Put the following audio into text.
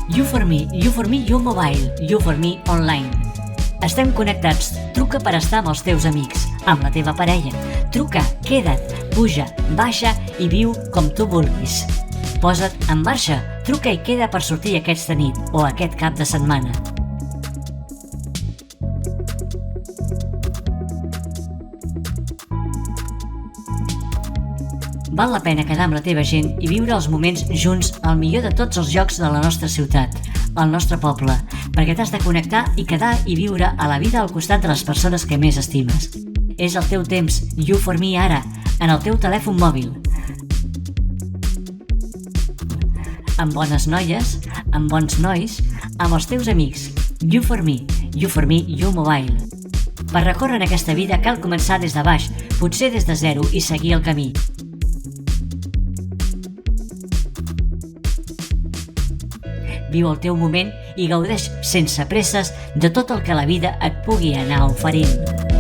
You4Me, You Mobile, You4Me Online. Estem connectats. Truca per estar amb els teus amics, amb la teva parella. Truca, queda't, puja, baixa i viu com tu vulguis. Posa't en marxa. Truca i queda per sortir aquesta nit o aquest cap de setmana. Val la pena quedar amb la teva gent i viure els moments junts al millor de tots els llocs de la nostra ciutat, al nostre poble, perquè t'has de connectar i quedar i viure a la vida al costat de les persones que més estimes. És el teu temps, You4Me ara, en el teu telèfon mòbil. Amb bones noies, amb bons nois, amb els teus amics. You4Me, You Mobile. Per recórrer en aquesta vida cal començar des de baix, potser des de zero, i seguir el camí. Viu el teu moment i gaudeix sense presses de tot el que la vida et pugui anar oferint.